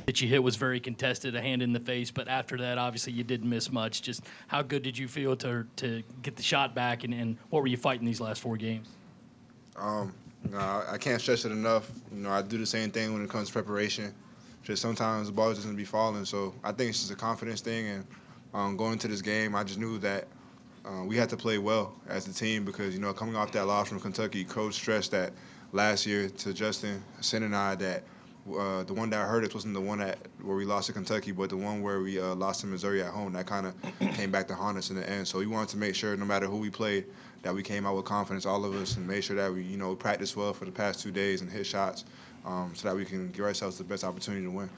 that you hit was very contested, a hand in the face, but after that, obviously, you didn't miss much. Just how good did you feel to get the shot back, and what were you fighting these last 4 games? I can't stress it enough. I do the same thing when it comes to preparation. Just sometimes the ball just doesn't be falling. So I think it's just a confidence thing. And going into this game, I just knew that we had to play well as a team because, coming off that loss from Kentucky, Coach stressed that last year to Justin, Sin, and I that the one that hurt us wasn't the one where we lost to Kentucky, but the one where we lost to Missouri at home. That kind of came back to haunt us in the end. So we wanted to make sure, no matter who we played, that we came out with confidence, all of us, and made sure that we, practiced well for the past 2 days and hit shots so that we can give ourselves the best opportunity to win.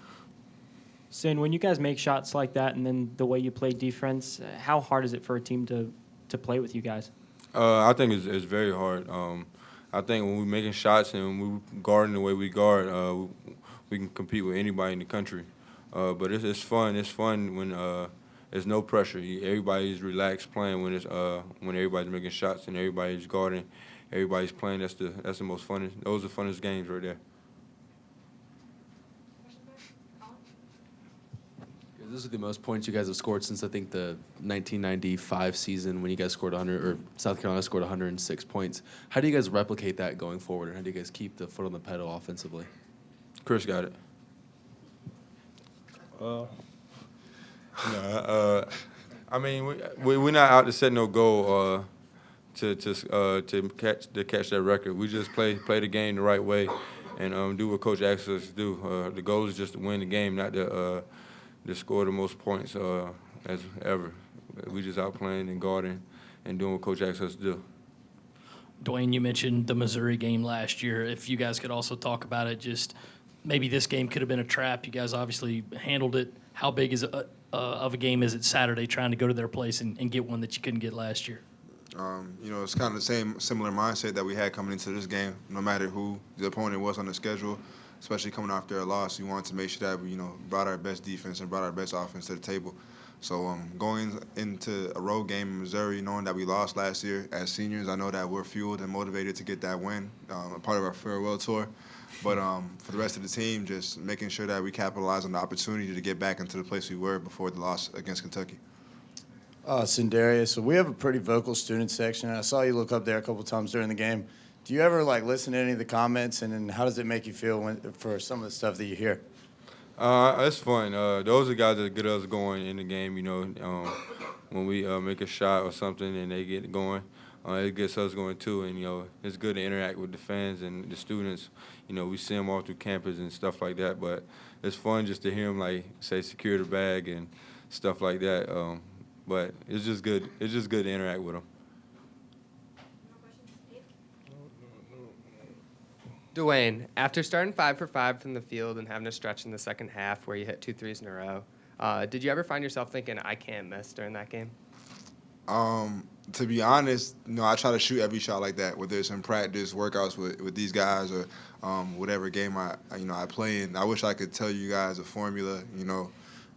Sin, when you guys make shots like that and then the way you play defense, how hard is it for a team to play with you guys? I think it's very hard. I think when we're making shots and when we're guarding the way we guard, we can compete with anybody in the country. But it's fun. It's fun when there's no pressure. Everybody's relaxed playing when everybody's making shots and everybody's guarding, everybody's playing. That's the most funnest. Those are the funnest games right there. This is the most points you guys have scored since I think the 1995 season when you guys scored 100, or South Carolina scored 106 points. How do you guys replicate that going forward, and how do you guys keep the foot on the pedal offensively? Chris got it. I mean, we're not out to set no goal to catch that record. We just play the game the right way and do what Coach asks us to do. The goal is just to win the game, not to score the most points as ever. We just out playing and guarding and doing what Coach asks us to do. Duane, you mentioned the Missouri game last year. If you guys could also talk about it, just maybe this game could have been a trap. You guys obviously handled it. How big of a game is it Saturday trying to go to their place and get one that you couldn't get last year? It's kind of the similar mindset that we had coming into this game. No matter who the opponent was on the schedule, especially coming after a loss, we wanted to make sure that we, brought our best defense and brought our best offense to the table. So going into a road game in Missouri, knowing that we lost last year as seniors, I know that we're fueled and motivated to get that win, a part of our farewell tour. But for the rest of the team, just making sure that we capitalize on the opportunity to get back into the place we were before the loss against Kentucky. Sindarius, so we have a pretty vocal student section, and I saw you look up there a couple times during the game. Do you ever listen to any of the comments, and then how does it make you feel for some of the stuff that you hear? It's fun. Those are guys that get us going in the game. When we make a shot or something and they get going, it gets us going too. And it's good to interact with the fans and the students. We see them all through campus and stuff like that. But it's fun just to hear them say secure the bag and stuff like that. But it's just good. It's just good to interact with them. Duane, after starting 5 for 5 from the field and having a stretch in the second half where you hit 2 threes in a row, did you ever find yourself thinking, I can't miss during that game? To be honest, I try to shoot every shot like that, whether it's in practice, workouts with these guys, or whatever game I play in. I wish I could tell you guys a formula,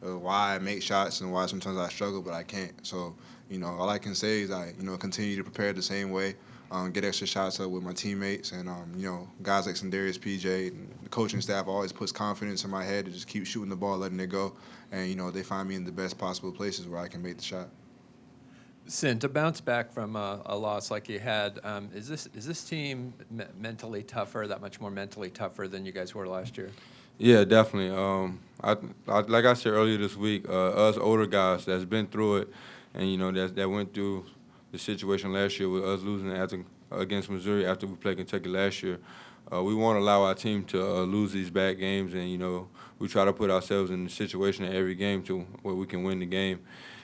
why I make shots and why sometimes I struggle, but I can't. So, all I can say is I, continue to prepare the same way. Get extra shots up with my teammates, and guys like Sindarius, PJ, and the coaching staff always puts confidence in my head to just keep shooting the ball, letting it go, and they find me in the best possible places where I can make the shot. Sin, to bounce back from a loss like you had, is this team mentally tougher, that much more mentally tougher than you guys were last year? Yeah, definitely. Like I said earlier this week, us older guys that's been through it, and that went through the situation last year with us losing against Missouri after we played Kentucky last year. We won't allow our team to lose these bad games, and we try to put ourselves in the situation in every game to where we can win the game,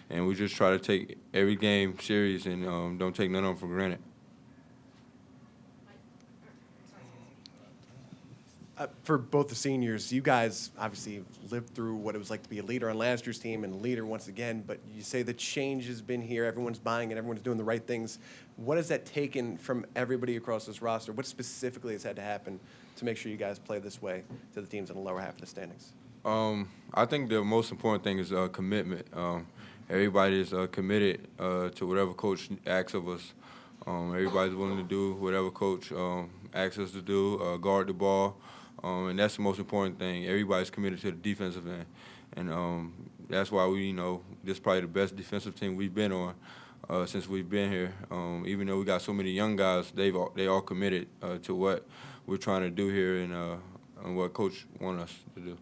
and we just try to take every game serious and don't take none of them for granted. For both the seniors, you guys obviously lived through what it was like to be a leader on last year's team and a leader once again, but you say the change has been here, everyone's buying it, everyone's doing the right things. What has that taken from everybody across this roster? What specifically has had to happen to make sure you guys play this way to the teams in the lower half of the standings? I think the most important thing is commitment. Everybody is committed to whatever coach asks of us. Everybody's willing to do whatever coach asks us to do, guard the ball, and that's the most important thing. Everybody's committed to the defensive end, and that's why this is probably the best defensive team we've been on since we've been here. Even though we got so many young guys, they all committed to what we're trying to do here and what Coach wants us to do.